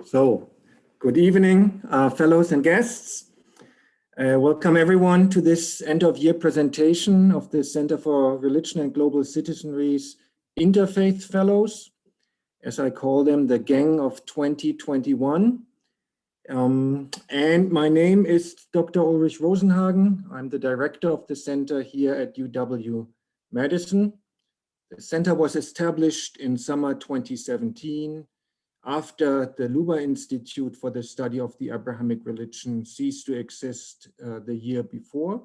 So, good evening, fellows and guests. Welcome everyone to this end of year presentation of the Center for Religion and Global Citizenry's Interfaith Fellows, as I call them, the gang of 2021. And my name is Dr. Ulrich Rosenhagen. I'm the director of the center here at UW-Madison. The center was established in summer 2017 after the Luba Institute for the Study of the Abrahamic Religion ceased to exist the year before.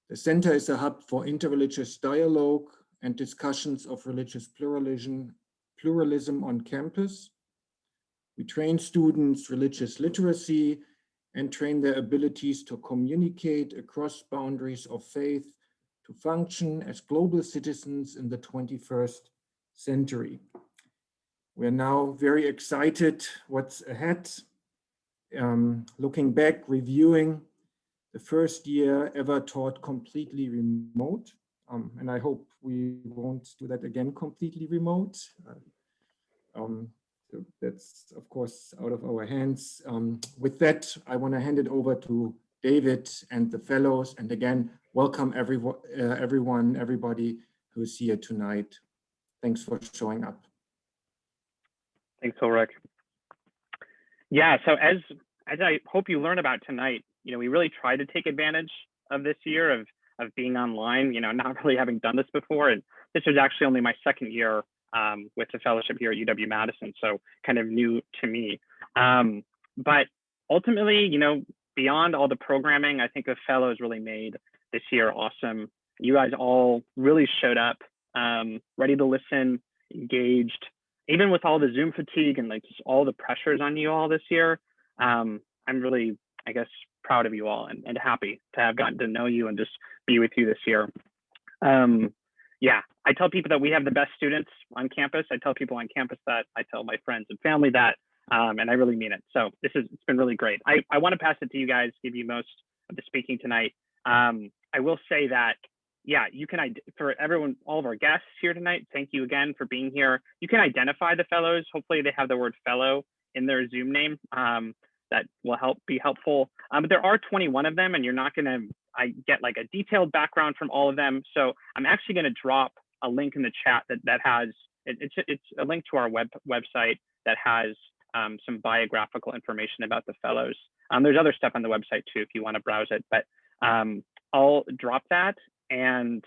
The center is a hub for interreligious dialogue and discussions of religious pluralism on campus. We train students religious literacy and train their abilities to communicate across boundaries of faith to function as global citizens in the 21st century. We're now very excited what's ahead. Looking back, reviewing the first year ever taught completely remote. And I hope we won't do that again completely remote. So that's of course out of our hands. With that, I want to hand it over to David and the fellows. And again, welcome everybody who's here tonight. Thanks for showing up. Thanks, Ulrich. Yeah, so as I hope you learn about tonight, we really tried to take advantage of this year of being online, not really having done this before. And this was actually only my second year with the fellowship here at UW-Madison, so kind of new to me. But ultimately, beyond all the programming, I think the fellows really made this year awesome. You guys all really showed up, ready to listen, engaged. Even with all the Zoom fatigue and just all the pressures on you all this year, I'm really, I guess, proud of you all and happy to have gotten to know you and just be with you this year. Yeah, I tell people that we have the best students on campus. I tell people on campus that. I tell my friends and family that, and I really mean it. So it's been really great. I want to pass it to you guys, give you most of the speaking tonight. I will say that, yeah, you can, for everyone, all of our guests here tonight, thank you again for being here. You can identify the fellows. Hopefully they have the word fellow in their Zoom name. That will be helpful. But there are 21 of them, and you're not gonna get like a detailed background from all of them. So I'm actually gonna drop a link in the chat that has, it's a link to our website that has some biographical information about the fellows. There's other stuff on the website too, if you wanna browse it, but I'll drop that. And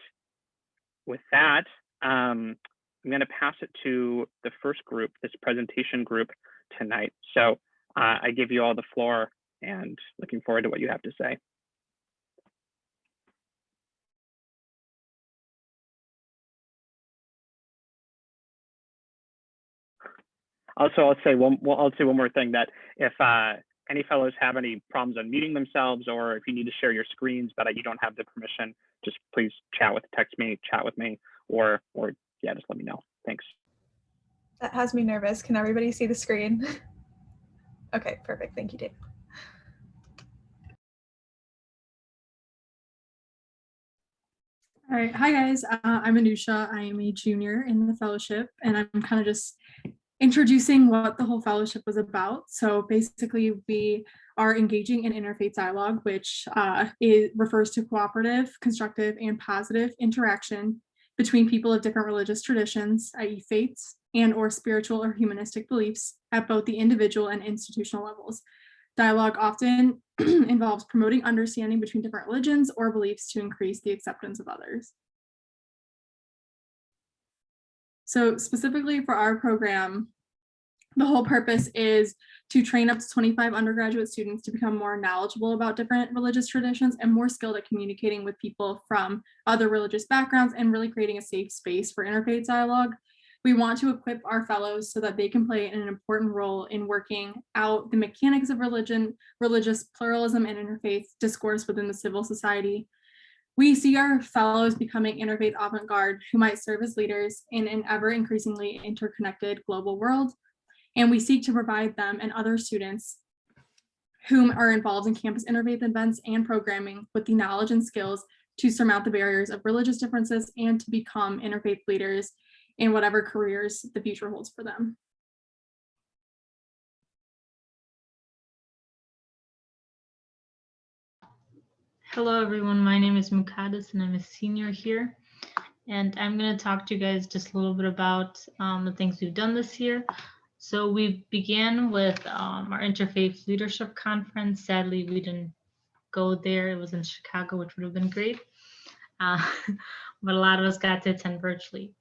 with that, I'm going to pass it to the first group, this presentation group tonight. So I give you all the floor and looking forward to what you have to say. Also, I'll say one more thing, that if any fellows have any problems unmuting themselves, or if you need to share your screens but you don't have the permission, just please text me, chat with me, or yeah, just let me know. Thanks. That has me nervous. Can everybody see the screen? Okay, perfect. Thank you, Dave. All right, hi guys. I'm Anusha. I am a junior in the fellowship, and I'm kind of just introducing what the whole fellowship was about. So basically, we are engaging in interfaith dialogue, which refers to cooperative, constructive, and positive interaction between people of different religious traditions, i.e. faiths, and or spiritual or humanistic beliefs at both the individual and institutional levels. Dialogue often involves promoting understanding between different religions or beliefs to increase the acceptance of others. So specifically for our program, the whole purpose is to train up to 25 undergraduate students to become more knowledgeable about different religious traditions and more skilled at communicating with people from other religious backgrounds and really creating a safe space for interfaith dialogue. We want to equip our fellows so that they can play an important role in working out the mechanics of religion, religious pluralism, and interfaith discourse within the civil society. We see our fellows becoming interfaith avant-garde who might serve as leaders in an ever increasingly interconnected global world. And we seek to provide them and other students whom are involved in campus interfaith events and programming with the knowledge and skills to surmount the barriers of religious differences and to become interfaith leaders in whatever careers the future holds for them. Hello, everyone. My name is Mukadis, and I'm a senior here. And I'm going to talk to you guys just a little bit about the things we've done this year. So we began with our Interfaith Leadership Conference. Sadly, we didn't go there. It was in Chicago, which would have been great. But a lot of us got to attend virtually.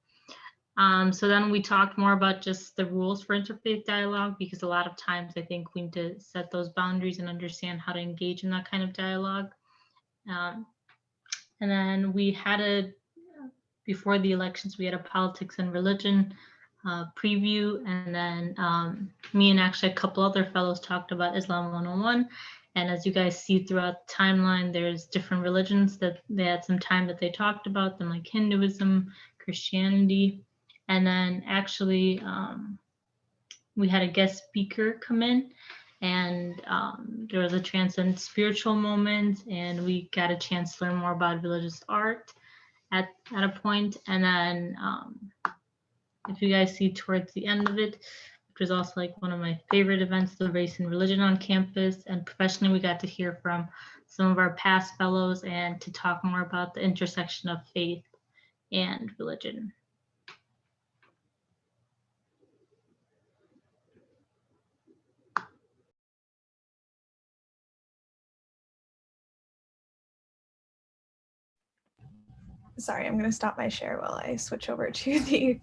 So then we talked more about just the rules for interfaith dialogue, because a lot of times I think we need to set those boundaries and understand how to engage in that kind of dialogue. And then we had before the elections, we had a politics and religion preview. And then me and actually a couple other fellows talked about Islam 101. And as you guys see throughout the timeline, there's different religions that they had some time that they talked about them, like Hinduism, Christianity. And then actually we had a guest speaker come in, and there was a transcendent spiritual moment, and we got a chance to learn more about religious art at a point. And then if you guys see towards the end of it, which was also like one of my favorite events, the race and religion on campus, and professionally we got to hear from some of our past fellows and to talk more about the intersection of faith and religion. Sorry, I'm going to stop my share while I switch over to the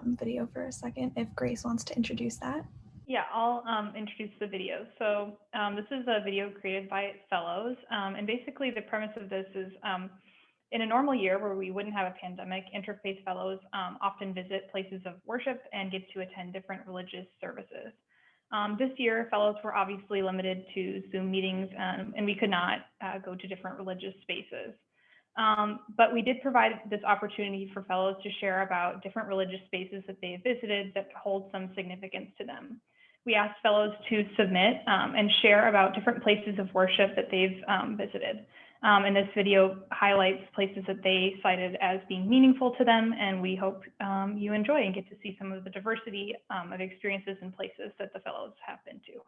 video for a second, if Grace wants to introduce that. Yeah, I'll introduce the video. So this is a video created by Fellows. And basically the premise of this is in a normal year where we wouldn't have a pandemic, Interfaith Fellows often visit places of worship and get to attend different religious services. This year, Fellows were obviously limited to Zoom meetings, and we could not go to different religious spaces. But we did provide this opportunity for Fellows to share about different religious spaces that they have visited that hold some significance to them. We asked Fellows to submit and share about different places of worship that they've visited. And this video highlights places that they cited as being meaningful to them, and we hope you enjoy and get to see some of the diversity of experiences and places that the Fellows have been to.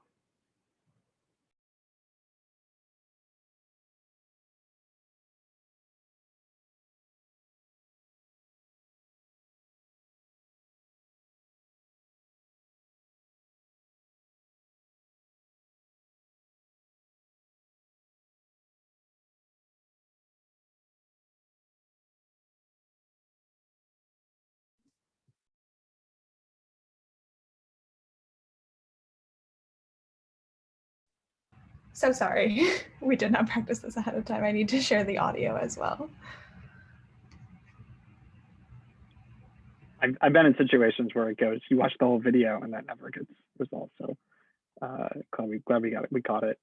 So sorry, we did not practice this ahead of time. I need to share the audio as well. I've been in situations where it goes, you watch the whole video and that never gets resolved. So glad we got it. We caught it.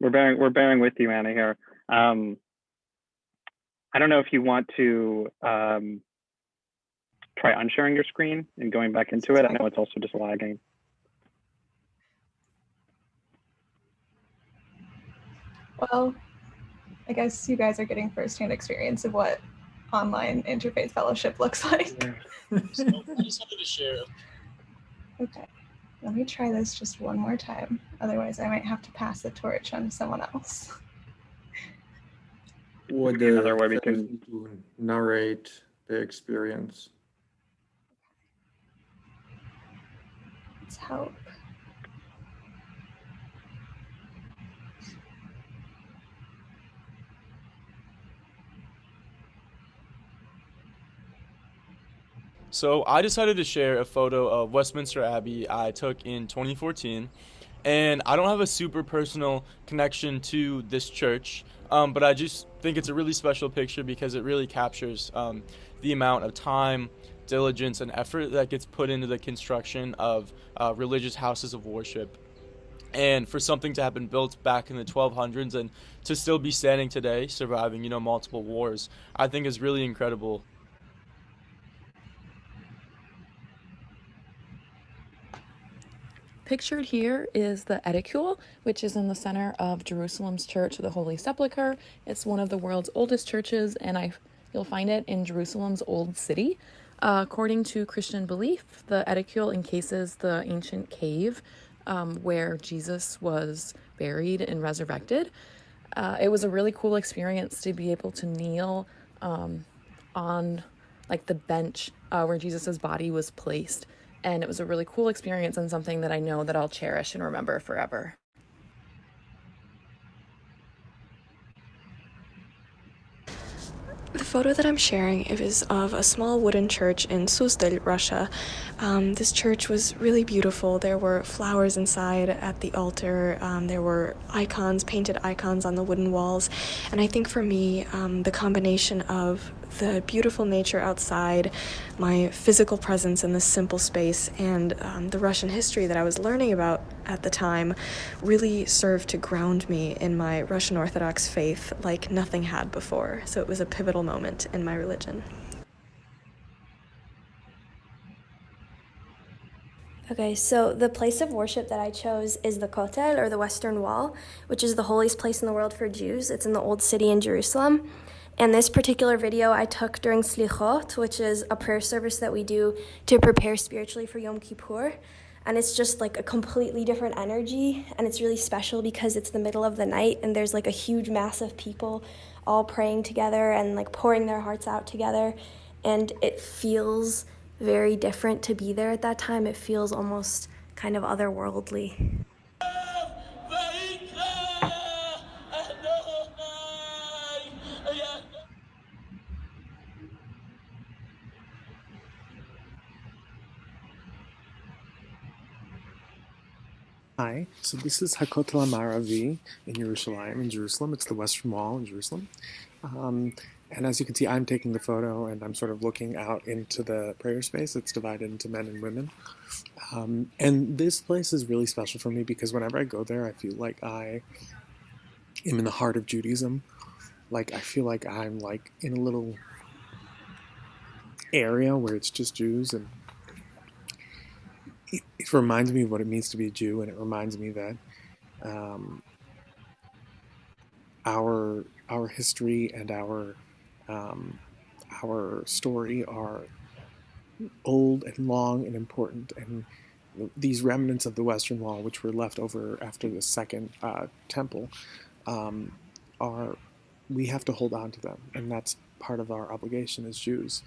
We're bearing with you, Anna, here. I don't know if you want to try unsharing your screen and going back into it. I know it's also just lagging. Well, I guess you guys are getting firsthand experience of what online interfaith fellowship looks like. Yeah. So I just wanted to share. Okay, let me try this just one more time. Otherwise, I might have to pass the torch on to someone else. Or Another way we the can person to narrate the experience. Let's hope. So I decided to share a photo of Westminster Abbey I took in 2014. And I don't have a super personal connection to this church, but I just think it's a really special picture because it really captures the amount of time, diligence, and effort that gets put into the construction of religious houses of worship. And for something to have been built back in the 1200s and to still be standing today, surviving, multiple wars, I think is really incredible. Pictured here is the Edicule, which is in the center of Jerusalem's Church of the Holy Sepulchre. It's one of the world's oldest churches, and you'll find it in Jerusalem's Old City. According to Christian belief, the Edicule encases the ancient cave where Jesus was buried and resurrected. It was a really cool experience to be able to kneel on like the bench where Jesus's body was placed. And it was a really cool experience and something that I know that I'll cherish and remember forever. The photo that I'm sharing is of a small wooden church in Suzdal, Russia. This church was really beautiful. There were flowers inside at the altar. There were painted icons on the wooden walls. And I think for me, the combination of the beautiful nature outside, my physical presence in this simple space, and the Russian history that I was learning about at the time really served to ground me in my Russian Orthodox faith like nothing had before. So it was a pivotal moment in my religion. Okay, so the place of worship that I chose is the Kotel, or the Western Wall, which is the holiest place in the world for Jews. It's in the Old City in Jerusalem. And this particular video I took during Slichot, which is a prayer service that we do to prepare spiritually for Yom Kippur. And it's just like a completely different energy. And it's really special because it's the middle of the night and there's like a huge mass of people all praying together and like pouring their hearts out together. And it feels very different to be there at that time. It feels almost kind of otherworldly. Hi, so this is Hakotel Maravi in Jerusalem. It's the Western Wall in Jerusalem. And as you can see, I'm taking the photo and I'm sort of looking out into the prayer space. It's divided into men and women. And this place is really special for me because whenever I go there, I feel like I am in the heart of Judaism. Like, I feel like I'm like in a little area where it's just Jews, and it reminds me of what it means to be a Jew, and it reminds me that our history and our story are old and long and important, and these remnants of the Western Wall, which were left over after the Second Temple, we have to hold on to them, and that's part of our obligation as Jews.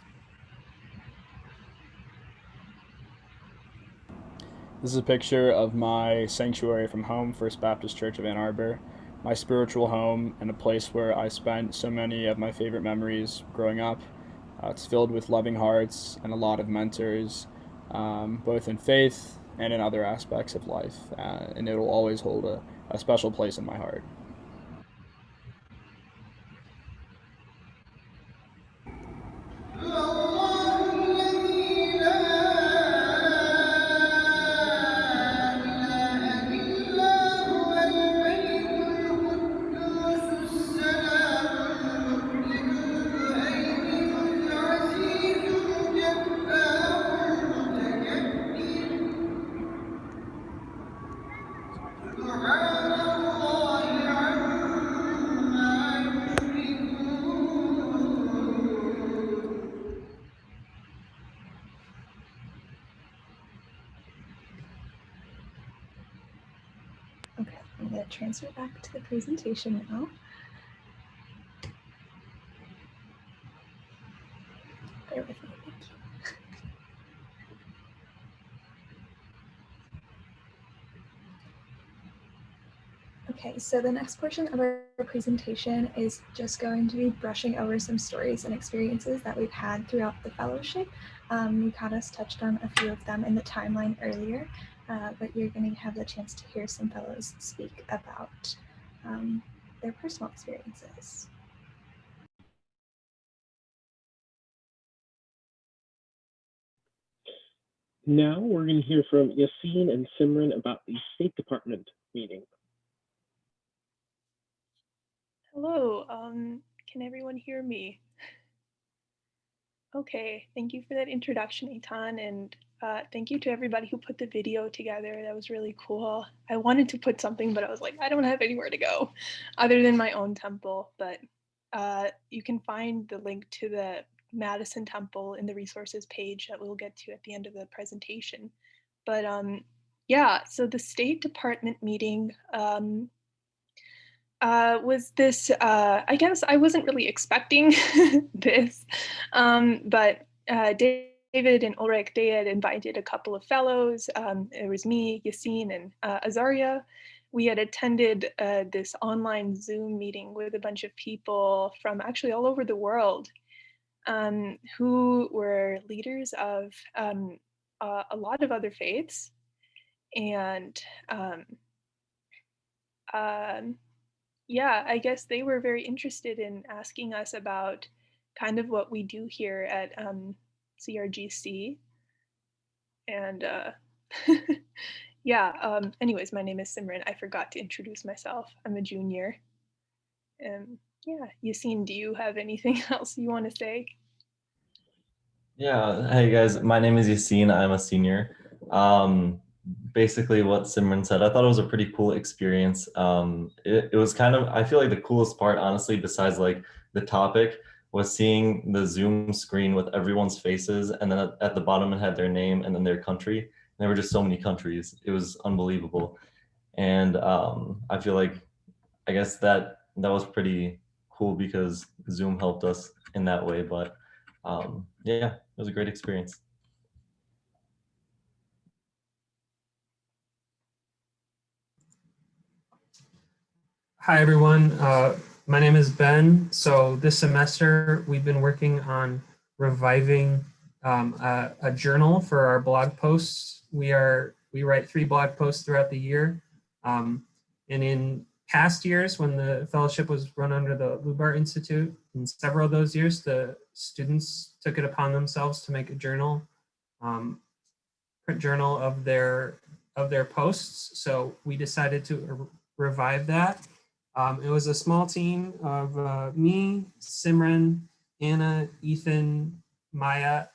This is a picture of my sanctuary from home, First Baptist Church of Ann Arbor, my spiritual home and a place where I spent so many of my favorite memories growing up. It's filled with loving hearts and a lot of mentors, both in faith and in other aspects of life, and it will always hold a special place in my heart. Okay, I'm going to transfer back to the presentation now. Bear with me, thank you. Okay, so the next portion of our presentation is just going to be brushing over some stories and experiences that we've had throughout the fellowship. Nikadas touched on a few of them in the timeline earlier, but you're going to have the chance to hear some fellows speak about their personal experiences. Now we're going to hear from Yassine and Simran about the State Department meeting. Hello, can everyone hear me? Okay, thank you for that introduction, Eitan, and thank you to everybody who put the video together. That was really cool. I wanted to put something, but I was like, I don't have anywhere to go other than my own temple, but you can find the link to the Madison Temple in the resources page that we'll get to at the end of the presentation. But yeah, so the State Department meeting was this, I guess I wasn't really expecting this, but David and Ulrich, they had invited a couple of fellows. It was me, Yassine, and Azaria. We had attended this online Zoom meeting with a bunch of people from actually all over the world who were leaders of a lot of other faiths. And yeah, I guess they were very interested in asking us about kind of what we do here at CRGC. And yeah, anyways, my name is Simran. I forgot to introduce myself. I'm a junior. Yeah, Yassine, do you have anything else you want to say? Yeah, hey guys, my name is Yassine. I'm a senior. Basically what Simran said, I thought it was a pretty cool experience. It was kind of, I feel like the coolest part, honestly, besides like the topic, was seeing the Zoom screen with everyone's faces, and then at the bottom it had their name and then their country. And there were just so many countries. It was unbelievable. And I feel like, I guess that was pretty cool because Zoom helped us in that way. But yeah, it was a great experience. Hi, everyone. My name is Ben. So this semester, we've been working on reviving a journal for our blog posts. We write 3 blog posts throughout the year. And in past years, when the fellowship was run under the Lubar Institute, in several of those years, the students took it upon themselves to make a journal, print journal of their posts. So we decided to revive that. It was a small team of me, Simran, Anna, Ethan, Maya,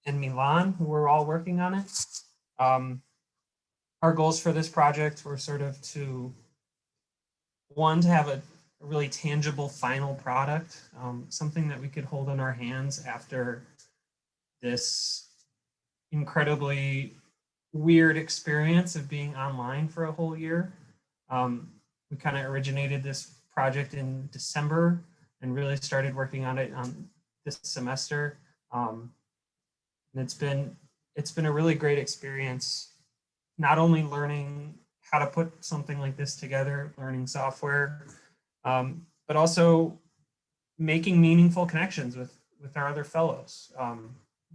and Milan, who were all working on it. Our goals for this project were sort of to have a really tangible final product, something that we could hold in our hands after this incredibly weird experience of being online for a whole year. We kind of originated this project in December and really started working on it this semester. And it's been a really great experience, not only learning how to put something like this together, learning software, but also making meaningful connections with our other fellows.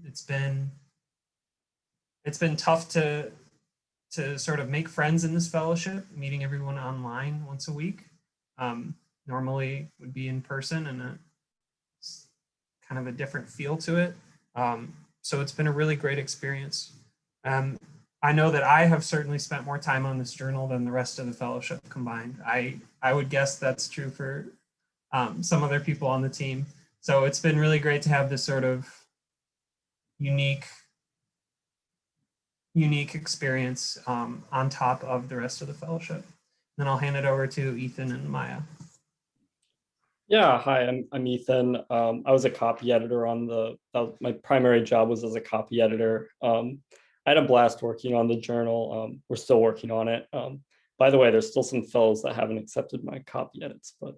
It's been tough to sort of make friends in this fellowship, meeting everyone online once a week. Normally would be in person, and it's kind of a different feel to it. So it's been a really great experience. I know that I have certainly spent more time on this journal than the rest of the fellowship combined. I would guess that's true for some other people on the team. So it's been really great to have this sort of unique experience on top of the rest of the fellowship. Then I'll hand it over to Ethan and Maya. Yeah, hi, I'm Ethan. I was a copy editor on my primary job was as a copy editor. I had a blast working on the journal. We're still working on it. By the way, there's still some fellows that haven't accepted my copy edits, but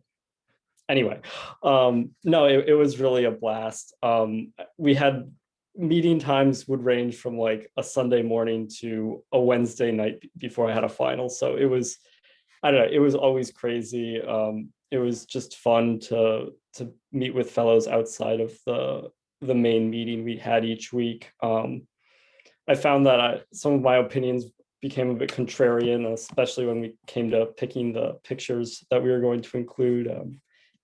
anyway, no, it was really a blast. We had meeting times would range from like a Sunday morning to a Wednesday night before I had a final. So it was, I don't know, it was always crazy. It was just fun to meet with fellows outside of the main meeting we had each week. I found that some of my opinions became a bit contrarian, especially when we came to picking the pictures that we were going to include,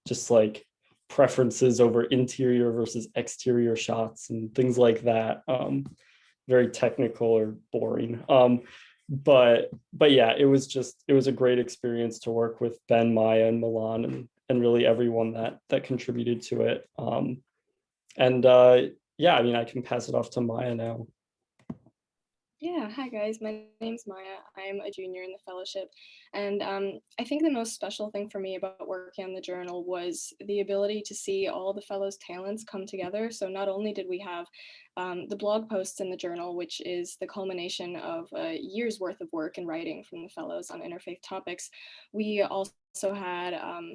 just like preferences over interior versus exterior shots and things like that. Very technical or boring. But yeah, it was a great experience to work with Ben, Maya, and Milan, and really everyone that contributed to it. Yeah, I mean, I can pass it off to Maya now. Yeah, hi guys, my name's Maya. I'm a junior in the fellowship. And I think the most special thing for me about working on the journal was the ability to see all the fellows' talents come together. So not only did we have the blog posts in the journal, which is the culmination of a year's worth of work and writing from the fellows on interfaith topics, we also had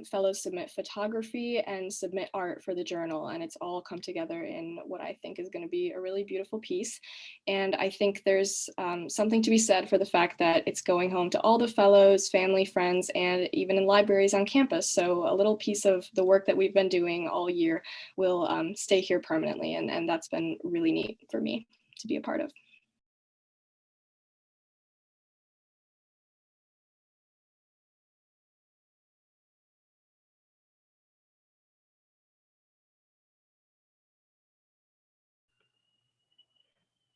fellows submit photography and submit art for the journal, and it's all come together in what I think is going to be a really beautiful piece. And I think there's something to be said for the fact that it's going home to all the fellows, family, friends, and even in libraries on campus. So a little piece of the work that we've been doing all year will stay here permanently, and that's been really neat for me to be a part of.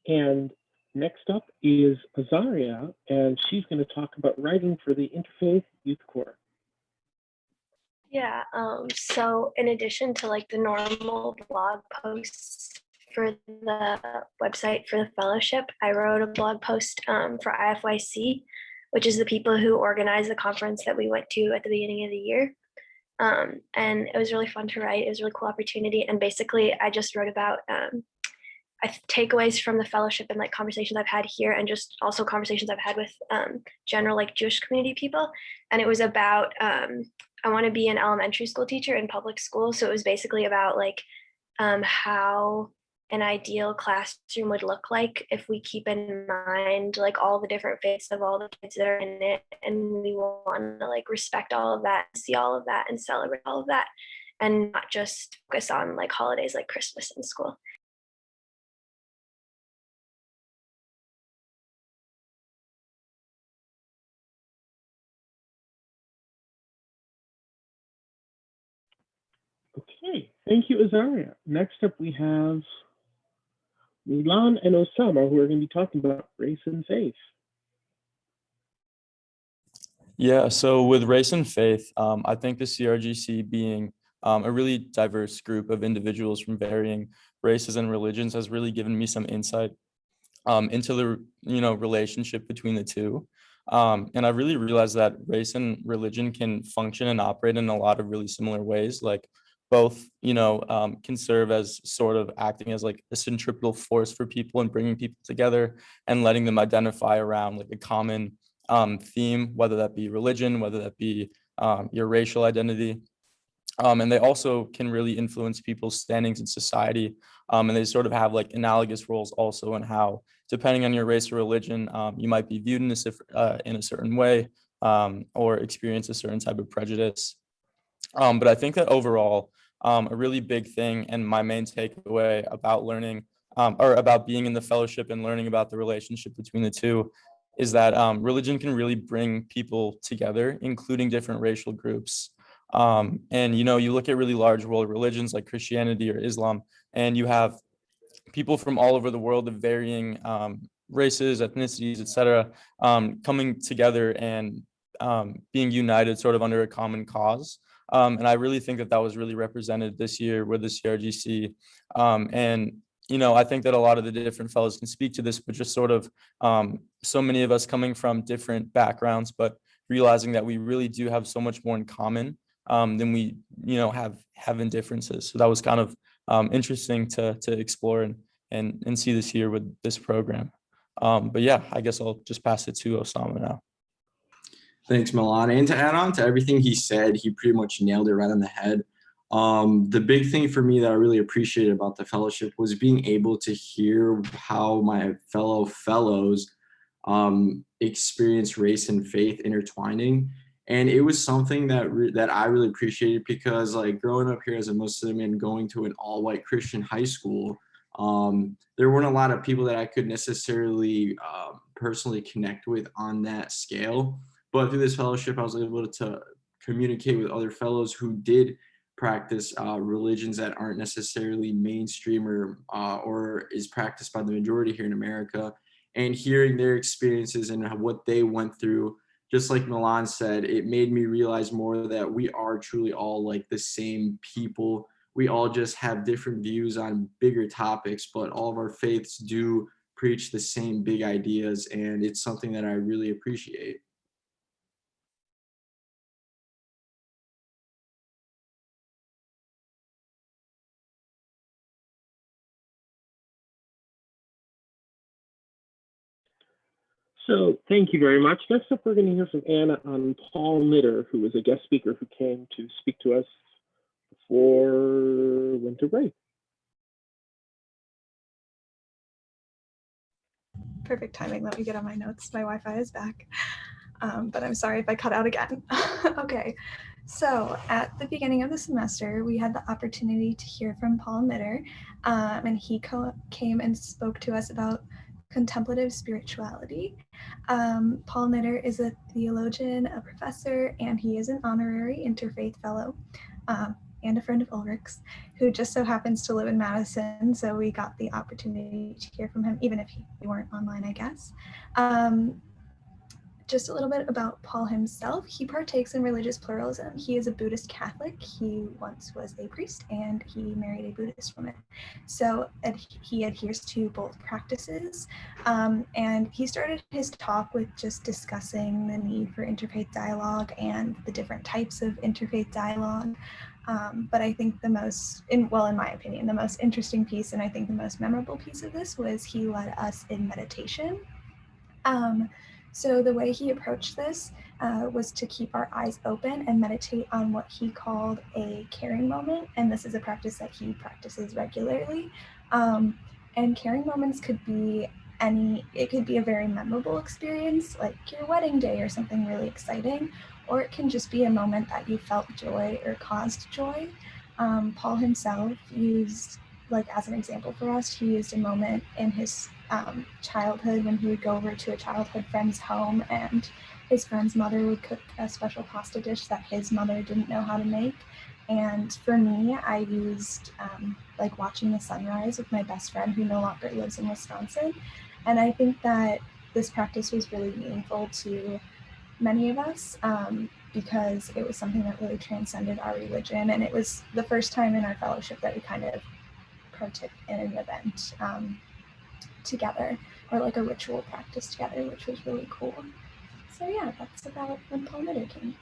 And next up is Azaria, and she's going to talk about writing for the Interfaith Youth Corps. Yeah, so in addition to like the normal blog posts for the website for the fellowship, I wrote a blog post for IFYC, which is the people who organized the conference that we went to at the beginning of the year. And it was really fun to write. It was a really cool opportunity. And basically I just wrote about takeaways from the fellowship and like conversations I've had here, and just also conversations I've had with general like Jewish community people. And it was about I want to be an elementary school teacher in public school. So it was basically about like how an ideal classroom would look like if we keep in mind like all the different faiths of all the kids that are in it, and we want to like respect all of that, see all of that, and celebrate all of that, and not just focus on like holidays like Christmas in school. Okay, thank you, Azaria. Next up, we have Milan and Osama, who are going to be talking about race and faith. Yeah, so with race and faith, I think the CRGC being a really diverse group of individuals from varying races and religions has really given me some insight into the relationship between the two. And I really realized that race and religion can function and operate in a lot of really similar ways. Like both, can serve as sort of acting as like a centripetal force for people and bringing people together and letting them identify around like a common theme, whether that be religion, whether that be your racial identity. And they also can really influence people's standings in society. And they sort of have like analogous roles also in how, depending on your race or religion, you might be viewed in a certain way or experience a certain type of prejudice. But I think that overall, a really big thing and my main takeaway about learning or about being in the fellowship and learning about the relationship between the two is that religion can really bring people together, including different racial groups. And, you look at really large world religions like Christianity or Islam, and you have people from all over the world of varying races, ethnicities, etc., coming together and being united sort of under a common cause. And I really think that was really represented this year with the CRGC. And I think that a lot of the different fellows can speak to this, but just sort of so many of us coming from different backgrounds, but realizing that we really do have so much more in common than we, have in differences. So that was kind of interesting to explore and see this year with this program. But yeah, I guess I'll just pass it to Osama now. Thanks, Milan. And to add on to everything he said, he pretty much nailed it right on the head. The big thing for me that I really appreciated about the fellowship was being able to hear how my fellow fellows experience race and faith intertwining. And it was something that I really appreciated because like growing up here as a Muslim and going to an all-white Christian high school, there weren't a lot of people that I could necessarily personally connect with on that scale. But through this fellowship, I was able to communicate with other fellows who did practice religions that aren't necessarily mainstream or is practiced by the majority here in America, and hearing their experiences and what they went through. Just like Milan said, it made me realize more that we are truly all like the same people. We all just have different views on bigger topics, but all of our faiths do preach the same big ideas, and it's something that I really appreciate. So thank you very much. Next up, we're going to hear from Anna on Paul Mitter, who was a guest speaker who came to speak to us before winter break. Perfect timing. Let me get on my notes. My Wi-Fi is back, but I'm sorry if I cut out again. Okay, so at the beginning of the semester, we had the opportunity to hear from Paul Mitter, and he came and spoke to us about contemplative spirituality. Paul Mitter is a theologian, a professor, and he is an honorary Interfaith Fellow. And a friend of Ulrich's, who just so happens to live in Madison. So we got the opportunity to hear from him, even if we weren't online, I guess. Just a little bit about Paul himself. He partakes in religious pluralism. He is a Buddhist Catholic. He once was a priest and he married a Buddhist woman. So he adheres to both practices. And he started his talk with just discussing the need for interfaith dialogue and the different types of interfaith dialogue. But I think in my opinion, the most interesting piece, and I think the most memorable piece of this, was he led us in meditation. So the way he approached this was to keep our eyes open and meditate on what he called a caring moment. And this is a practice that he practices regularly. And caring moments could be it could be a very memorable experience, like your wedding day or something really exciting, or it can just be a moment that you felt joy or caused joy. Paul himself used, like as an example for us, he used a moment in his childhood when he would go over to a childhood friend's home and his friend's mother would cook a special pasta dish that his mother didn't know how to make. And for me, I used like watching the sunrise with my best friend who no longer lives in Wisconsin. And I think that this practice was really meaningful to many of us because it was something that really transcended our religion. And it was the first time in our fellowship that we kind of partook in an event together, or like a ritual practice together, which was really cool. So yeah, that's about when Paul Mitter came.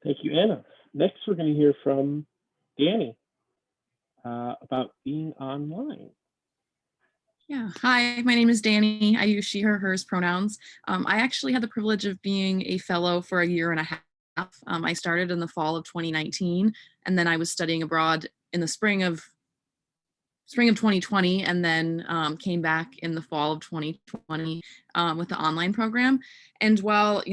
Thank you, Anna. Next, we're going to hear from Danny about being online. Yeah, hi, my name is Danny. I use she, her, hers pronouns. I actually had the privilege of being a fellow for a year and a half. I started in the fall of 2019, and then I was studying abroad in the spring of 2020, and then came back in the fall of 2020 with the online program. And while,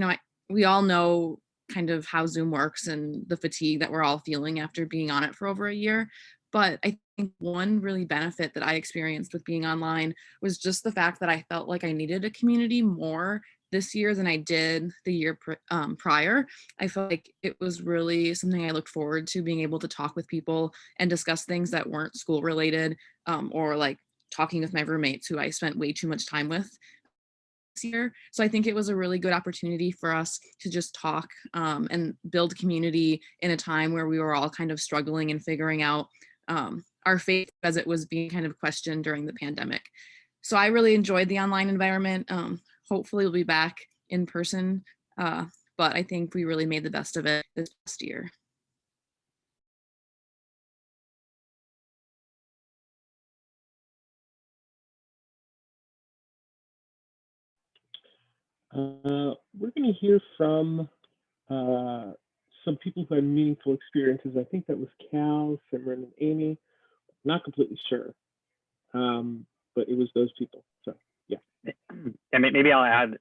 we all know kind of how Zoom works and the fatigue that we're all feeling after being on it for over a year, but I think one really benefit that I experienced with being online was just the fact that I felt like I needed a community more this year than I did the year prior. I felt like it was really something I looked forward to, being able to talk with people and discuss things that weren't school related, or like talking with my roommates who I spent way too much time with this year. So I think it was a really good opportunity for us to just talk and build community in a time where we were all kind of struggling and figuring out our faith as it was being kind of questioned during the pandemic. So I really enjoyed the online environment. Hopefully we'll be back in person, but I think we really made the best of it this past year. We're going to hear from some people who had meaningful experiences. I think that was Cal, Simran, and Amy. Not completely sure, but it was those people. So yeah. And maybe I'll add,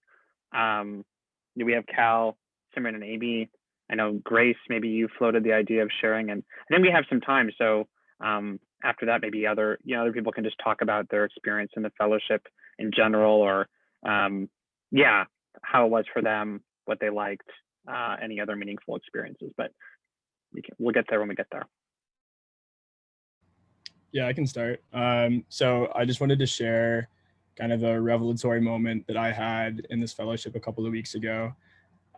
we have Cal, Simran, and Amy, I know Grace, maybe you floated the idea of sharing, and then we have some time. So after that, maybe other people can just talk about their experience in the fellowship in general, or yeah, how it was for them, what they liked, any other meaningful experiences. But we'll get there when we get there. Yeah, I can start. So I just wanted to share kind of a revelatory moment that I had in this fellowship a couple of weeks ago.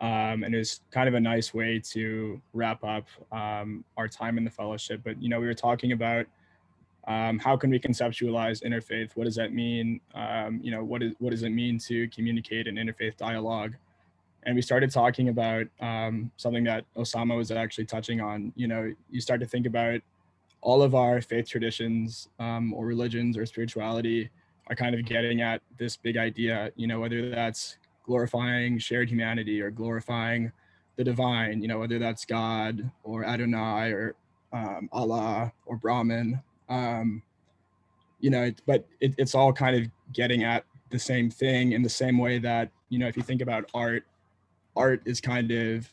And it was kind of a nice way to wrap up our time in the fellowship. But, we were talking about how can we conceptualize interfaith? What does that mean? What does it mean to communicate an interfaith dialogue? And we started talking about something that Osama was actually touching on. You start to think about all of our faith traditions or religions or spirituality are kind of getting at this big idea, whether that's glorifying shared humanity or glorifying the divine, whether that's God or Adonai or Allah or Brahman, but it's all kind of getting at the same thing in the same way that, if you think about art is kind of,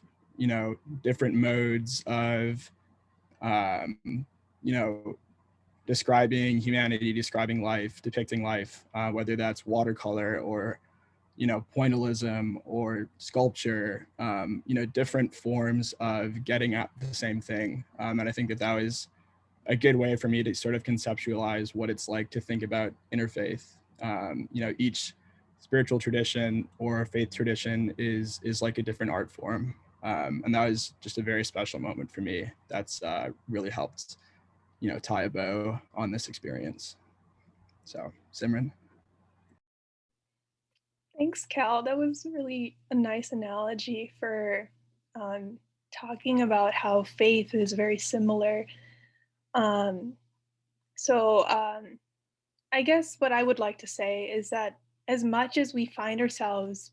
different modes of, describing humanity, describing life, depicting life, whether that's watercolor or, pointillism or sculpture, different forms of getting at the same thing. And I think that was a good way for me to sort of conceptualize what it's like to think about interfaith. Each spiritual tradition or faith tradition is like a different art form. And that was just a very special moment for me. That's really helped, tie a bow on this experience. So, Simran. Thanks, Cal. That was really a nice analogy for talking about how faith is very similar. I guess what I would like to say is that as much as we find ourselves,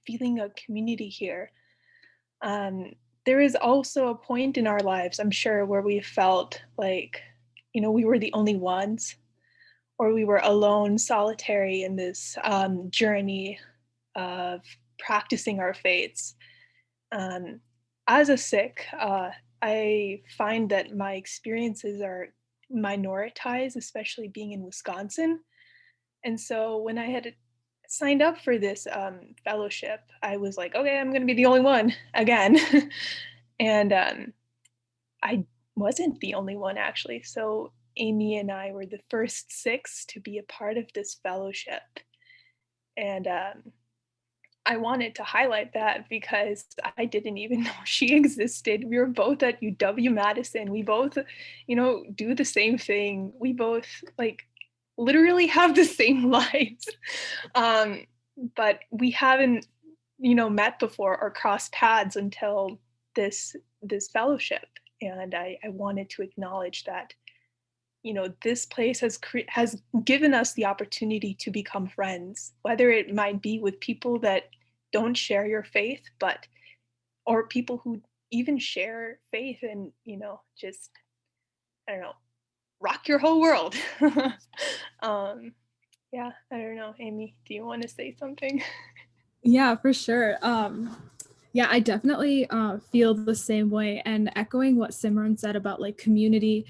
feeling a community here, there is also a point in our lives, I'm sure, where we felt like, we were the only ones, or we were alone, solitary in this journey of practicing our faiths. As a Sikh, I find that my experiences are minoritized, especially being in Wisconsin. And so when I had signed up for this fellowship, I was like, okay, I'm going to be the only one again. And I wasn't the only one, actually. So Amy and I were the first 6 to be a part of this fellowship. And I wanted to highlight that because I didn't even know she existed. We were both at UW-Madison. We both, do the same thing. We both literally have the same lives. But we haven't, met before or crossed paths until this fellowship. And I wanted to acknowledge that, this place has given us the opportunity to become friends, whether it might be with people that don't share your faith, or people who even share faith and, just, I don't know, rock your whole world. Yeah, I don't know. Amy, do you want to say something? Yeah, for sure. Yeah, I definitely feel the same way. And echoing what Simran said about community,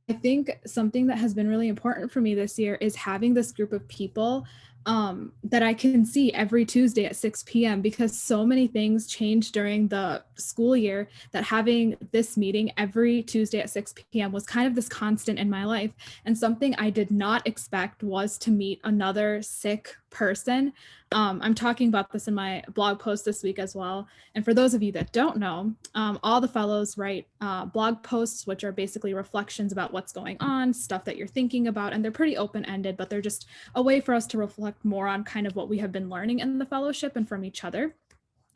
I think something that has been really important for me this year is having this group of people that I can see every Tuesday at 6 p.m. because so many things change during the school year that having this meeting every Tuesday at 6 p.m. was kind of this constant in my life. And something I did not expect was to meet another Sikh person. I'm talking about this in my blog post this week as well. And for those of you that don't know, all the fellows write blog posts, which are basically reflections about what's going on, stuff that you're thinking about, and they're pretty open-ended, but they're just a way for us to reflect more on kind of what we have been learning in the fellowship and from each other.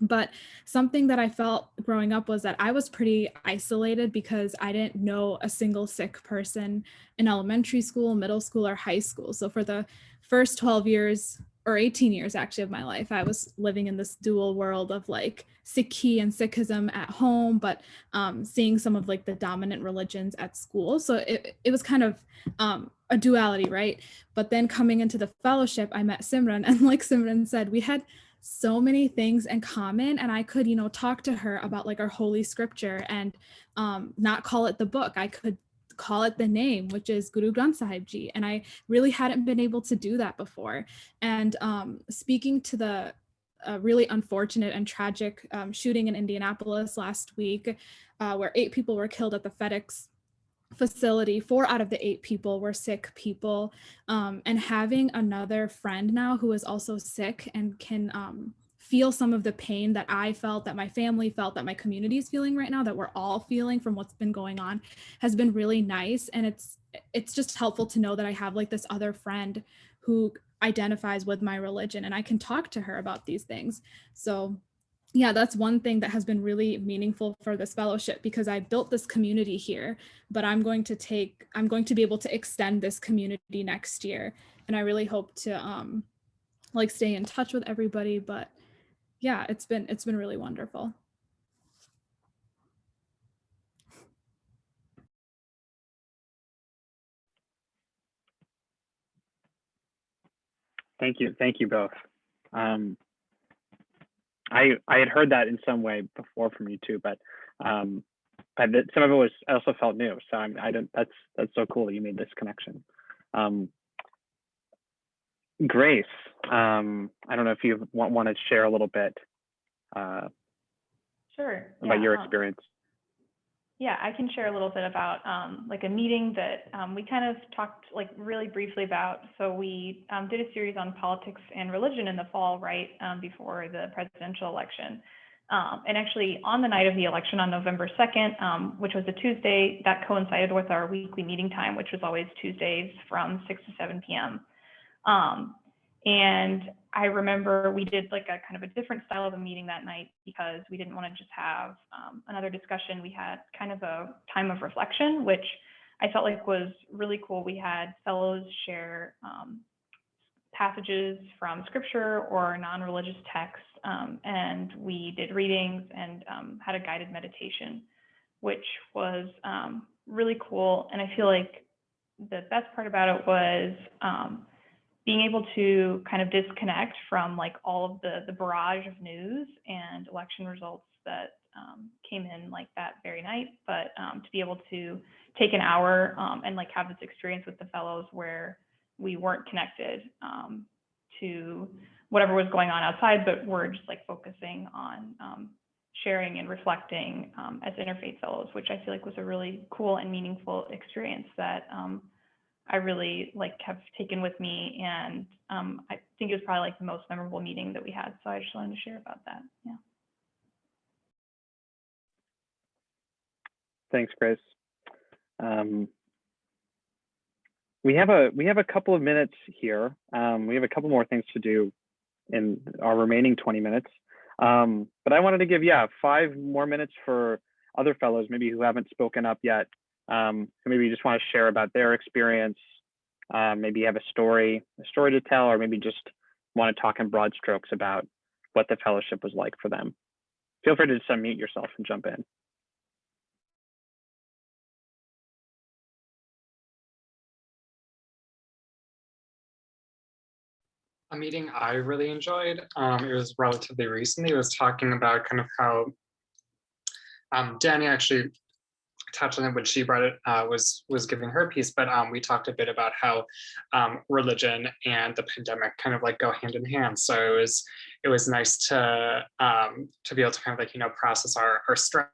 But something that I felt growing up was that I was pretty isolated because I didn't know a single Sikh person in elementary school, middle school, or high school. So for the first 12 years or 18 years actually of my life, I was living in this dual world of Sikhi and Sikhism at home, but seeing some of the dominant religions at school. So it was kind of a duality, right? But then coming into the fellowship, I met Simran, and like Simran said, we had so many things in common, and I could, talk to her about like our holy scripture and not call it the book. I could call it the name, which is Guru Granth Sahib Ji, and I really hadn't been able to do that before. And speaking to the really unfortunate and tragic shooting in Indianapolis last week, where 8 people were killed at the FedEx facility, 4 out of the 8 people were sick people, and having another friend now who is also sick and can feel some of the pain that I felt, that my family felt, that my community is feeling right now, that we're all feeling from what's been going on, has been really nice. And it's just helpful to know that I have like this other friend who identifies with my religion and I can talk to her about these things. So yeah, that's one thing that has been really meaningful for this fellowship, because I built this community here, but I'm going to be able to extend this community next year. And I really hope to like stay in touch with everybody. But yeah, it's been really wonderful. Thank you both. I had heard that in some way before from you too, but some of it was, I also felt new. So that's so cool that you made this connection. Grace, I don't know if you want to share a little bit Sure. about your experience. Yeah, I can share a little bit about like a meeting that we kind of talked like really briefly about. So we did a series on politics and religion in the fall, right before the presidential election. And actually on the night of the election on November 2nd, which was a Tuesday, that coincided with our weekly meeting time, which was always Tuesdays from 6 to 7 p.m. And I remember we did like a kind of a different style of a meeting that night because we didn't want to just have another discussion. We had kind of a time of reflection, which I felt like was really cool. We had fellows share passages from scripture or non-religious texts, and we did readings and had a guided meditation, which was really cool. And I feel like the best part about it was being able to kind of disconnect from like all of the barrage of news and election results that came in like that very night, but to be able to take an hour and like have this experience with the fellows where we weren't connected to whatever was going on outside, but we're just like focusing on sharing and reflecting as Interfaith Fellows, which I feel like was a really cool and meaningful experience that I really like have taken with me, and I think it was probably like the most memorable meeting that we had. So I just wanted to share about that. Yeah. Thanks, Grace. We have a couple of minutes here. We have a couple more things to do in our remaining 20 minutes. But I wanted to give 5 more minutes for other fellows maybe who haven't spoken up yet. So maybe you just want to share about their experience. Maybe you have a story to tell, or maybe just want to talk in broad strokes about what the fellowship was like for them. Feel free to just unmute yourself and jump in. A meeting I really enjoyed, it was relatively recently. It was talking about kind of how Danny actually touched on it when she brought it, was giving her piece, but we talked a bit about how religion and the pandemic kind of like go hand in hand. So it was nice to be able to kind of like, process our stress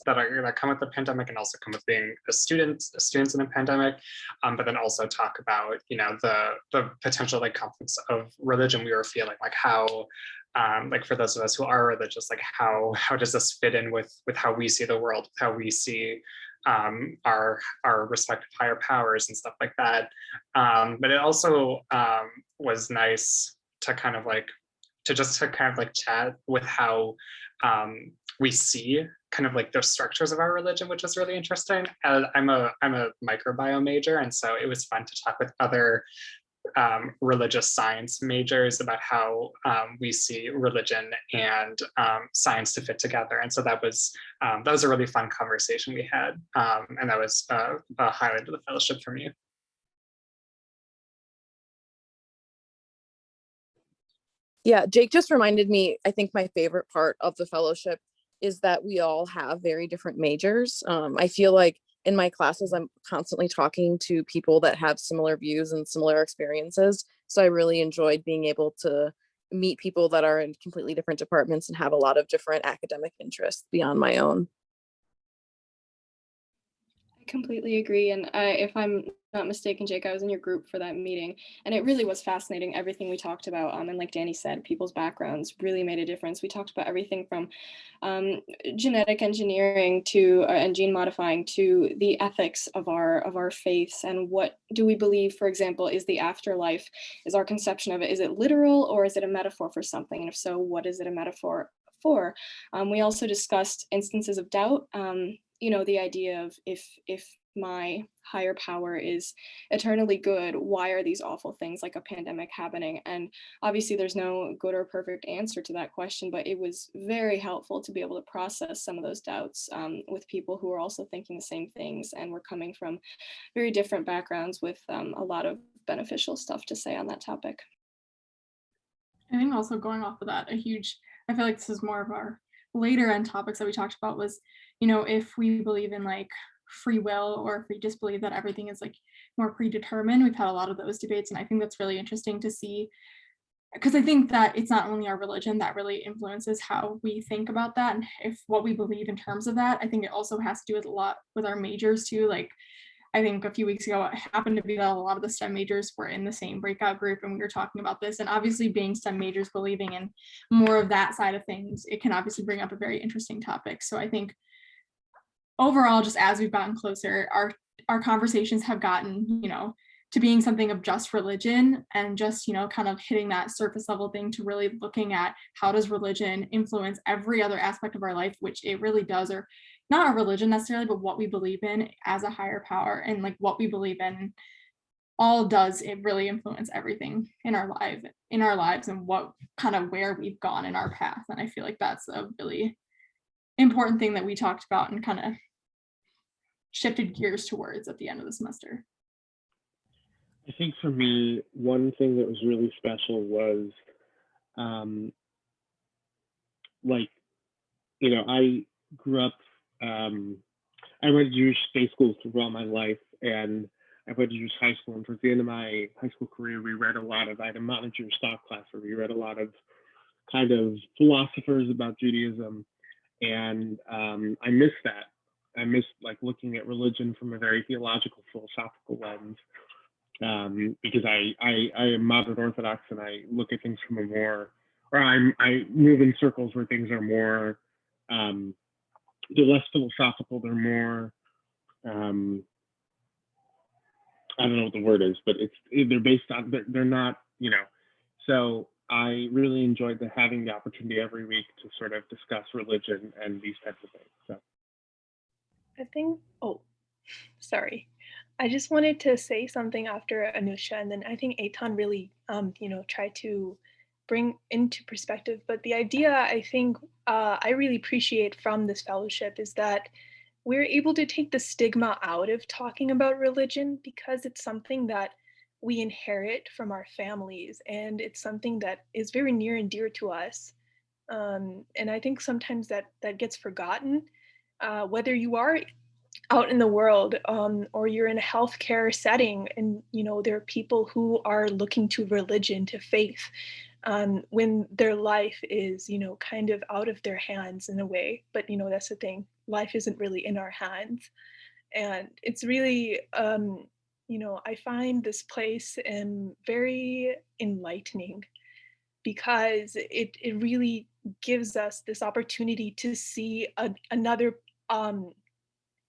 that come with the pandemic, and also come with being students in a pandemic, but then also talk about the potential like conflicts of religion we were feeling, like how like for those of us who are religious, like how does this fit in with how we see the world, how we see our respective higher powers and stuff like that. But it also was nice to kind of like chat with how we see kind of like the structures of our religion, which is really interesting. I'm a microbiome major, and so it was fun to talk with other religious science majors about how we see religion and science to fit together. And so that was a really fun conversation we had, and that was a highlight of the fellowship for me. Yeah, Jake just reminded me, I think my favorite part of the fellowship is that we all have very different majors. I feel like in my classes, I'm constantly talking to people that have similar views and similar experiences. So I really enjoyed being able to meet people that are in completely different departments and have a lot of different academic interests beyond my own. I completely agree. And if I'm not mistaken, Jake, I was in your group for that meeting, and it really was fascinating, everything we talked about. And like Danny said, people's backgrounds really made a difference. We talked about everything from genetic engineering to and gene modifying to the ethics of our faiths, and what do we believe, for example, is the afterlife? Is our conception of it, is it literal or is it a metaphor for something? And if so, what is it a metaphor for? We also discussed instances of doubt. You know, the idea of if my higher power is eternally good, why are these awful things like a pandemic happening? And obviously there's no good or perfect answer to that question, but it was very helpful to be able to process some of those doubts with people who are also thinking the same things and were coming from very different backgrounds with a lot of beneficial stuff to say on that topic. I think also going off of that, I feel like this is more of our later end topics that we talked about was, you know, if we believe in like free will or if we just believe that everything is like more predetermined. We've had a lot of those debates, and I think that's really interesting to see, because I think that it's not only our religion that really influences how we think about that and if what we believe in terms of that. I think it also has to do with a lot with our majors too. Like I think a few weeks ago, it happened to be that a lot of the STEM majors were in the same breakout group and we were talking about this. And obviously being STEM majors, believing in more of that side of things, it can obviously bring up a very interesting topic. So I think overall, just as we've gotten closer, our conversations have gotten, you know, to being something of just religion and just, you know, kind of hitting that surface level thing to really looking at how does religion influence every other aspect of our life, which it really does, or not our religion necessarily, but what we believe in as a higher power and like what we believe in all does, it really influence everything in our lives and what kind of where we've gone in our path. And I feel like that's a really important thing that we talked about and kind of shifted gears towards at the end of the semester. I think for me, one thing that was really special was like, you know, I grew up, I went to Jewish day schools throughout my life, and I went to Jewish high school, and towards the end of my high school career, we read a lot of, I had a Mountain Jewish thought class where we read a lot of kind of philosophers about Judaism, and I miss that. I miss like looking at religion from a very theological, philosophical lens, because I am modern Orthodox and I look at things from a more, or I move in circles where things are more, they're less philosophical, they're more, I don't know what the word is, but they're based on, they're not, you know, so I really enjoyed having the opportunity every week to sort of discuss religion and these types of things. So. I think, oh, sorry. I just wanted to say something after Anusha, and then I think Eitan really, you know, tried to bring into perspective. But the idea I think I really appreciate from this fellowship is that we're able to take the stigma out of talking about religion, because it's something that we inherit from our families, and it's something that is very near and dear to us. And I think sometimes that gets forgotten, whether you are out in the world or you're in a healthcare setting, and you know there are people who are looking to religion, to faith, when their life is, you know, kind of out of their hands in a way. But you know, that's the thing, life isn't really in our hands. And it's really, you know, I find this place very enlightening, because it really gives us this opportunity to see another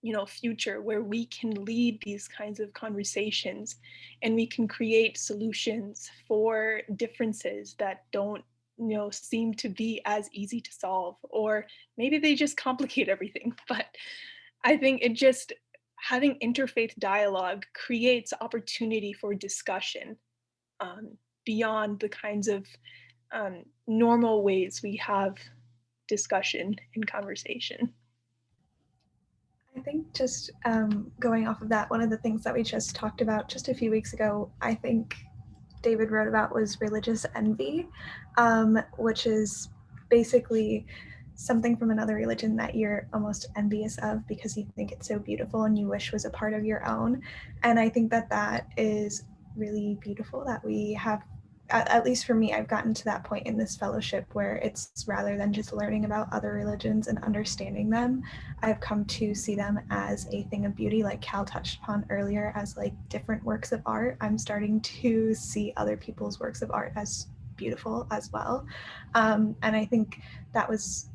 you know, future where we can lead these kinds of conversations, and we can create solutions for differences that don't, you know, seem to be as easy to solve, or maybe they just complicate everything. But I think it just, having interfaith dialogue creates opportunity for discussion beyond the kinds of normal ways we have discussion and conversation. I think just going off of that, one of the things that we just talked about just a few weeks ago, I think David wrote about was religious envy, which is basically something from another religion that you're almost envious of because you think it's so beautiful and you wish was a part of your own. And I think that that is really beautiful that we have, at least for me, I've gotten to that point in this fellowship where it's rather than just learning about other religions and understanding them, I've come to see them as a thing of beauty, like Cal touched upon earlier, as like different works of art. I'm starting to see other people's works of art as beautiful as well. And I think that was,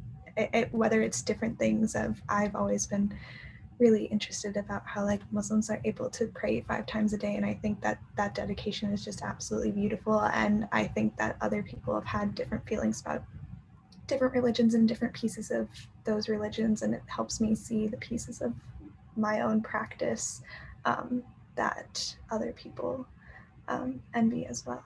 whether it's different things of, I've always been really interested about how like Muslims are able to pray 5 times a day, and I think that that dedication is just absolutely beautiful. And I think that other people have had different feelings about different religions and different pieces of those religions, and it helps me see the pieces of my own practice that other people envy as well.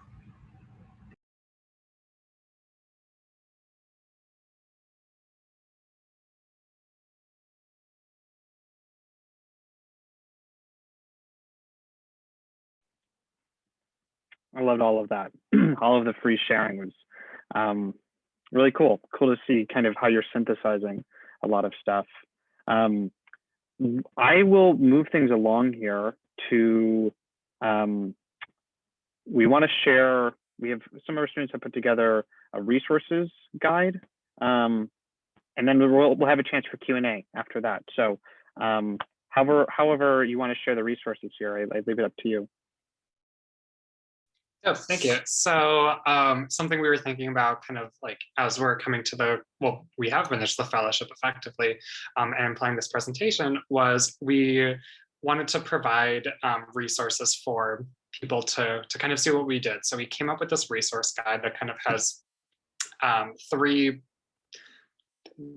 I loved all of that. All of the free sharing was really cool. Cool to see kind of how you're synthesizing a lot of stuff. I will move things along here to, we want to share, we have some of our students have put together a resources guide, and then we'll have a chance for Q&A after that. So however you want to share the resources here, I leave it up to you. Oh, thank you. So something we were thinking about kind of like as we're coming to the, well, we have finished the fellowship effectively and planning this presentation, was we wanted to provide resources for people to kind of see what we did. So we came up with this resource guide that kind of has three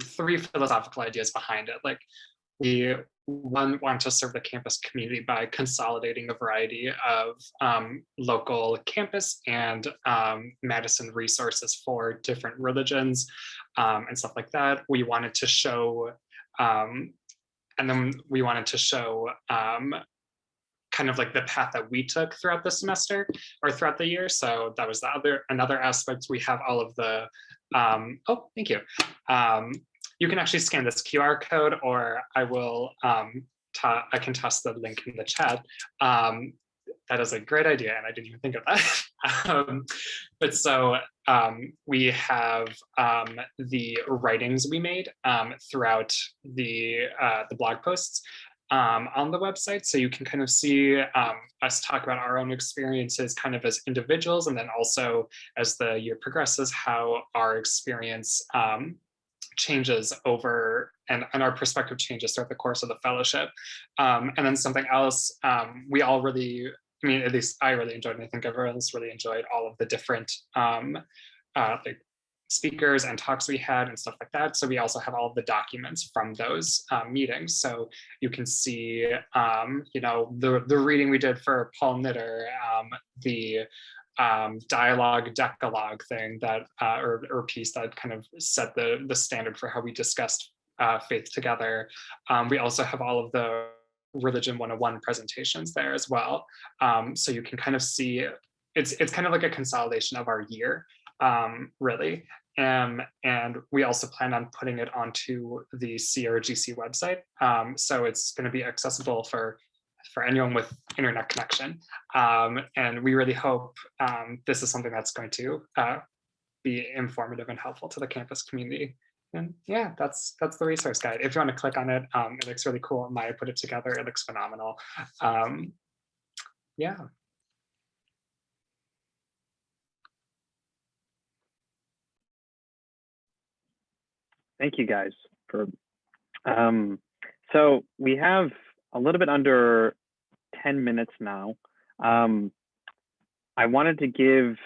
philosophical ideas behind it. Like, we want to serve the campus community by consolidating a variety of local campus and Madison resources for different religions and stuff like that. We wanted to show, and then we wanted to show kind of like the path that we took throughout the semester or throughout the year. So that was another aspect. We have all of the, oh, thank you. You can actually scan this QR code, or I will, I can toss the link in the chat. That is a great idea, and I didn't even think of that. But so we have the writings we made throughout the blog posts on the website. So you can kind of see us talk about our own experiences kind of as individuals, and then also as the year progresses, how our experience changes over and our perspective changes throughout the course of the fellowship. And then something else, we all really, I mean, at least I really enjoyed, and I think everyone's really enjoyed all of the different like speakers and talks we had and stuff like that. So we also have all of the documents from those meetings. So you can see, you know, the reading we did for Paul Knitter, the dialogue decalogue thing that or piece that kind of set the standard for how we discussed faith together. We also have all of the Religion 101 presentations there as well. So you can kind of see it's kind of like a consolidation of our year, really. And we also plan on putting it onto the CRGC website. So it's going to be accessible for anyone with internet connection. And we really hope this is something that's going to be informative and helpful to the campus community. And yeah, that's the resource guide. If you want to click on it, it looks really cool. Maya put it together, it looks phenomenal. Yeah. Thank you guys for, so we have a little bit under 10 minutes now. I wanted to give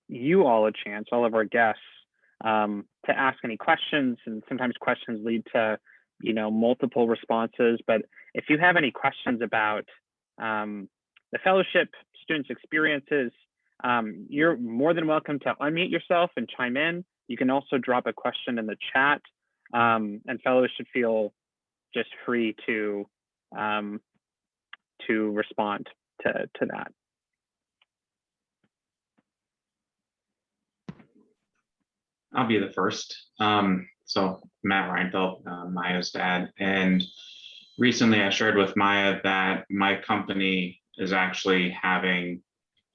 you all a chance, all of our guests, to ask any questions, and sometimes questions lead to, you know, multiple responses. But if you have any questions about the fellowship, students' experiences, you're more than welcome to unmute yourself and chime in. You can also drop a question in the chat, and fellows should feel just free to respond to that. I'll be the first. So Matt Reinfeldt, Maya's dad, and recently I shared with Maya that my company is actually having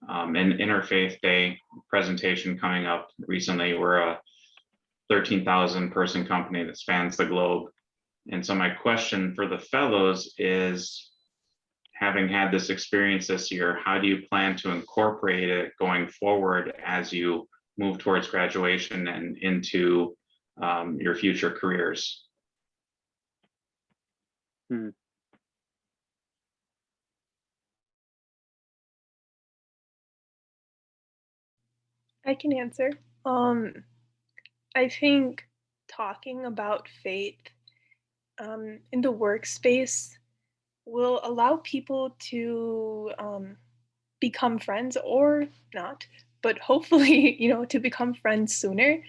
an Interfaith Day presentation coming up recently. We're a 13,000 person company that spans the globe. And so my question for the fellows is, having had this experience this year, how do you plan to incorporate it going forward as you move towards graduation and into your future careers? I can answer. I think talking about faith in the workspace will allow people to become friends or not, but hopefully, to become friends sooner.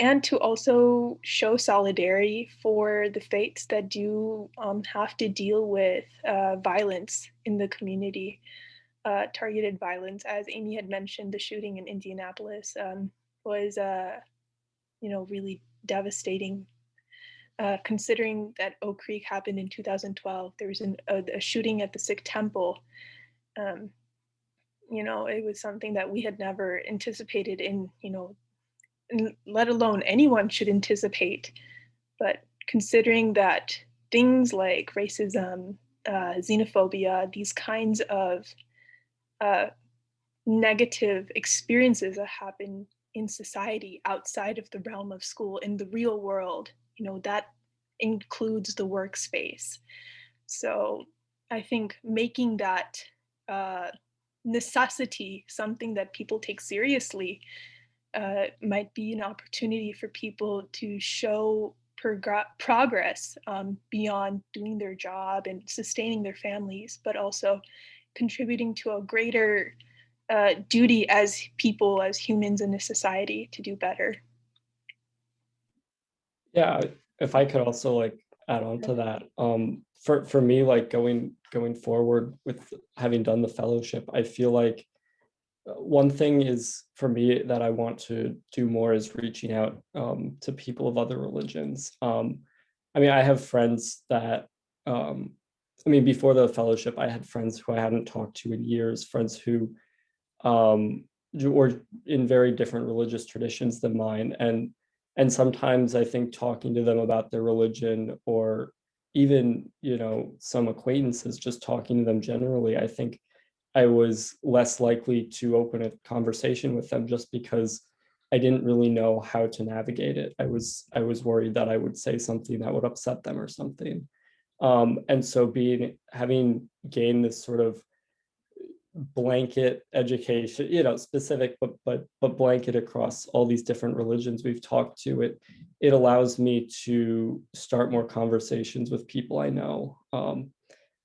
And to also show solidarity for the faiths that do have to deal with violence in the community, targeted violence. As Amy had mentioned, the shooting in Indianapolis was, really devastating. Considering that Oak Creek happened in 2012, there was a shooting at the Sikh temple. It was something that we had never anticipated let alone anyone should anticipate. But considering that things like racism, xenophobia, these kinds of negative experiences that happen in society outside of the realm of school, in the real world, that includes the workspace. So I think making that necessity something that people take seriously might be an opportunity for people to show progress beyond doing their job and sustaining their families, but also contributing to a greater duty as people, as humans in a society, to do better. Yeah, if I could also add on to that, for me, going forward with having done the fellowship, I feel like one thing is for me that I want to do more is reaching out to people of other religions. I have friends that, before the fellowship, I had friends who I hadn't talked to in years, friends who were in very different religious traditions than mine. And sometimes I think talking to them about their religion, or even, some acquaintances, just talking to them generally, I think I was less likely to open a conversation with them just because I didn't really know how to navigate it. I was worried that I would say something that would upset them or something. And so having gained this sort of blanket education, specific, but blanket across all these different religions we've talked to, it allows me to start more conversations with people I know.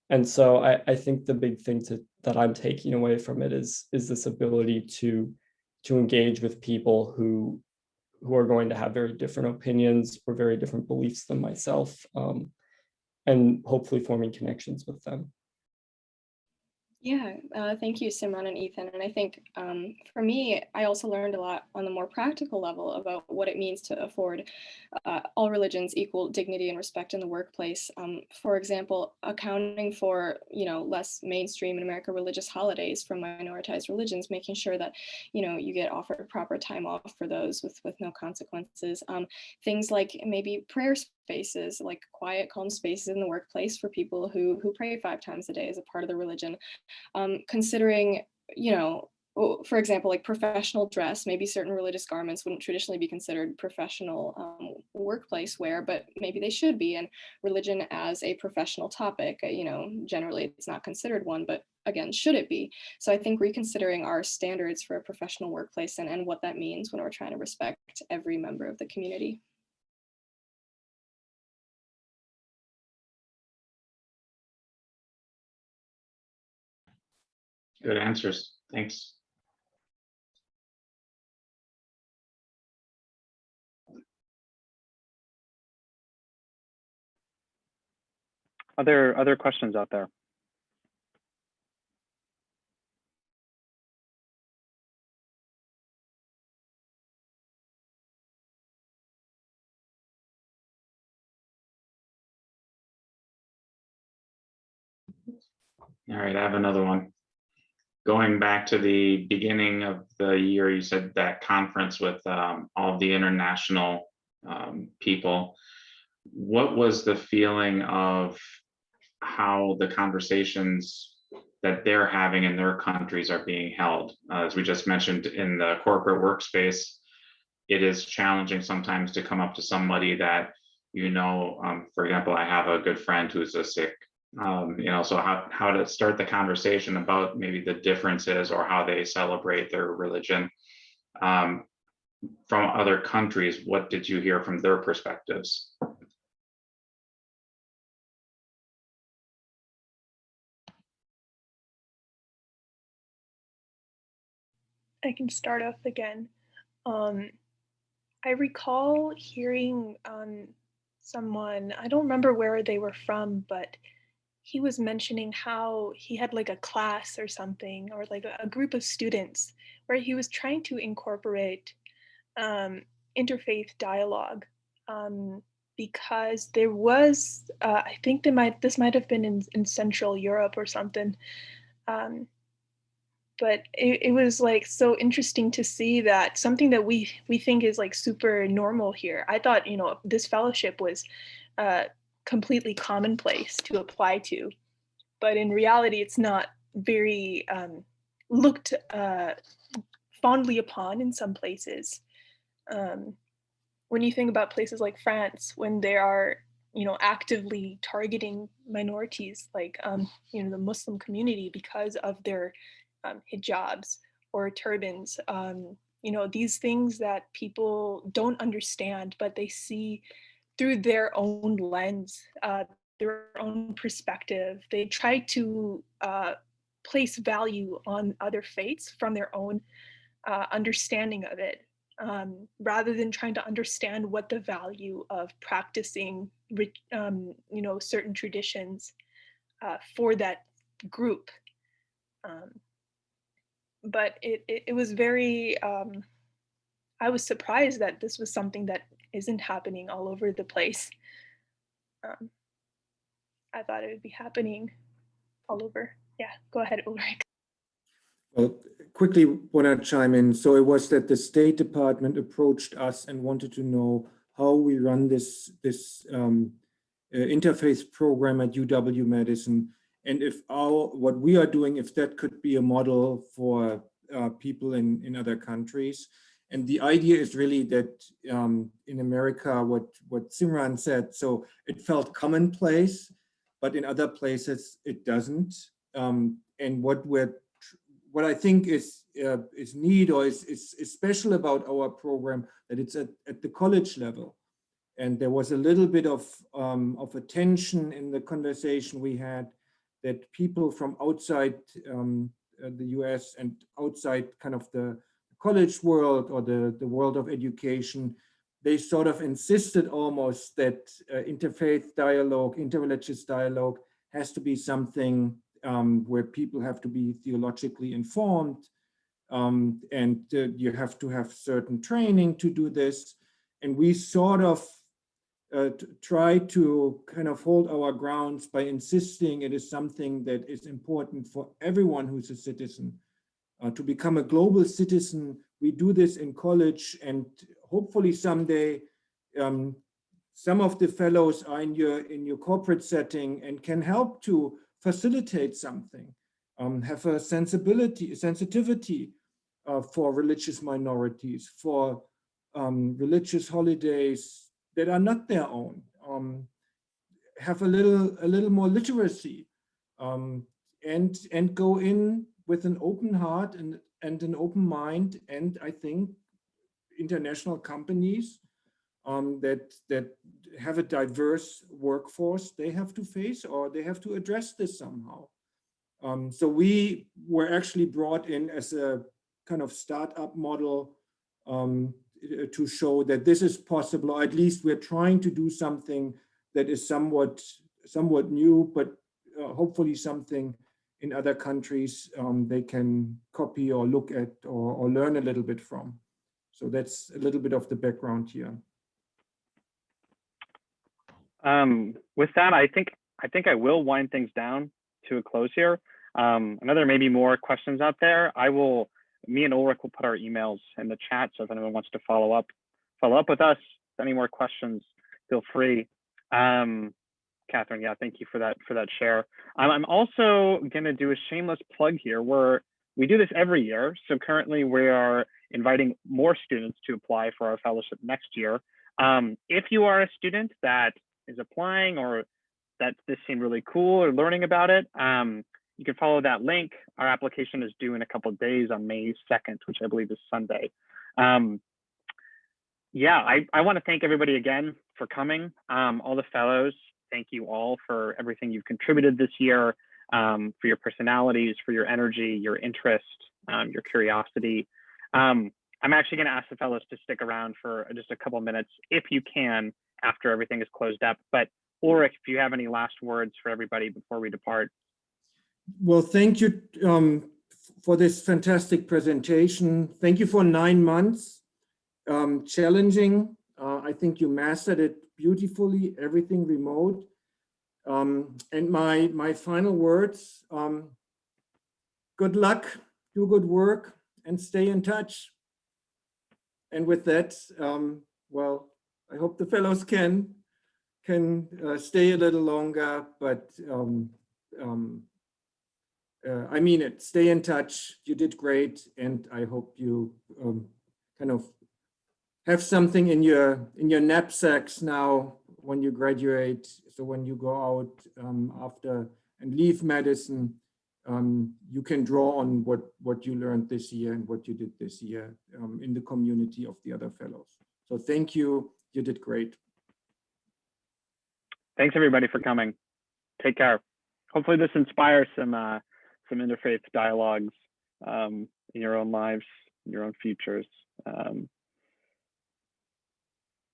And so I think the big thing that I'm taking away from it is this ability to engage with people who are going to have very different opinions or very different beliefs than myself, and hopefully forming connections with them. Yeah, thank you, Simran and Ethan. And I think for me, I also learned a lot on the more practical level about what it means to afford all religions equal dignity and respect in the workplace. For example, accounting for, less mainstream in America religious holidays from minoritized religions, making sure that, you get offered proper time off for those with no consequences. Things like maybe prayer spaces, like quiet, calm spaces in the workplace for people who pray 5 times a day as a part of the religion. Considering, for example, like professional dress, maybe certain religious garments wouldn't traditionally be considered professional workplace wear, but maybe they should be. And religion as a professional topic, generally it's not considered one, but again, should it be? So I think reconsidering our standards for a professional workplace and what that means when we're trying to respect every member of the community. Good answers. Thanks. Are there other questions out there? All right, I have another one. Going back to the beginning of the year, you said that conference with all of the international people. What was the feeling of how the conversations that they're having in their countries are being held? As we just mentioned, in the corporate workspace, it is challenging sometimes to come up to somebody that, for example, I have a good friend who's a Sikh, so how to start the conversation about maybe the differences or how they celebrate their religion. From other countries, what did you hear from their perspectives? I can start off again. I recall hearing someone, I don't remember where they were from, but he was mentioning how he had like a class or something, or like a group of students where he was trying to incorporate interfaith dialogue, because there was, I think this might have been in Central Europe or something. But it was like so interesting to see that something that we think is like super normal here. I thought, this fellowship was completely commonplace to apply to, but in reality, it's not very looked fondly upon in some places. When you think about places like France, when they are, actively targeting minorities like, the Muslim community because of their hijabs or turbans, these things that people don't understand, but they see through their own lens, their own perspective. They try to place value on other faiths from their own understanding of it, rather than trying to understand what the value of practicing, certain traditions for that group. But it was very, I was surprised that this was something that isn't happening all over the place. I thought it would be happening all over. Yeah, go ahead, Ulrich. Well, quickly want to chime in. So it was that the State Department approached us and wanted to know how we run this interfaith program at UW Madison, and if what we are doing, if that could be a model for people in other countries. And the idea is really that in America, what Simran said, so it felt commonplace, but in other places it doesn't. And what I think is neat or is special about our program, that it's at the college level. And there was a little bit of a tension in the conversation we had, that people from outside the US and outside kind of the college world or the world of education, they sort of insisted almost that interfaith dialogue, interreligious dialogue has to be something where people have to be theologically informed, and you have to have certain training to do this. And we sort of try to kind of hold our grounds by insisting it is something that is important for everyone who's a citizen. To become a global citizen, we do this in college, and hopefully someday some of the fellows are in your corporate setting and can help to facilitate something, have a sensitivity for religious minorities, for religious holidays that are not their own, have a little more literacy, and go in with an open heart and an open mind. And I think international companies that have a diverse workforce, they have to face, or they have to address this somehow. So we were actually brought in as a kind of startup model to show that this is possible, or at least we're trying to do something that is somewhat new, but hopefully something in other countries they can copy or look at or learn a little bit from. So that's a little bit of the background here. With that, I think I will wind things down to a close here. I know there may be more questions out there. Me and Ulrich will put our emails in the chat, so if anyone wants to follow up with us. Any more questions, feel free. Catherine, yeah, thank you for that share. I'm also gonna do a shameless plug here where we do this every year. So currently we are inviting more students to apply for our fellowship next year. If you are a student that is applying or that this seemed really cool or learning about it, you can follow that link. Our application is due in a couple of days on May 2nd, which I believe is Sunday. Yeah, I want to thank everybody again for coming. All the fellows, thank you all for everything you've contributed this year, for your personalities, for your energy, your interest, your curiosity. I'm actually going to ask the fellows to stick around for just a couple minutes, if you can, after everything is closed up. But Ulrich, if you have any last words for everybody before we depart. Well, thank you for this fantastic presentation. Thank you for 9 months. Challenging. I think you mastered it beautifully, everything remote. And my final words, good luck, do good work, and stay in touch. And with that, well, I hope the fellows can stay a little longer, but I mean it, stay in touch. You did great, and I hope you kind of have something in your knapsacks now when you graduate. So when you go out after and leave medicine, you can draw on what you learned this year and what you did this year in the community of the other fellows. So thank you. You did great. Thanks everybody for coming. Take care. Hopefully this inspires some interfaith dialogues in your own lives, in your own futures.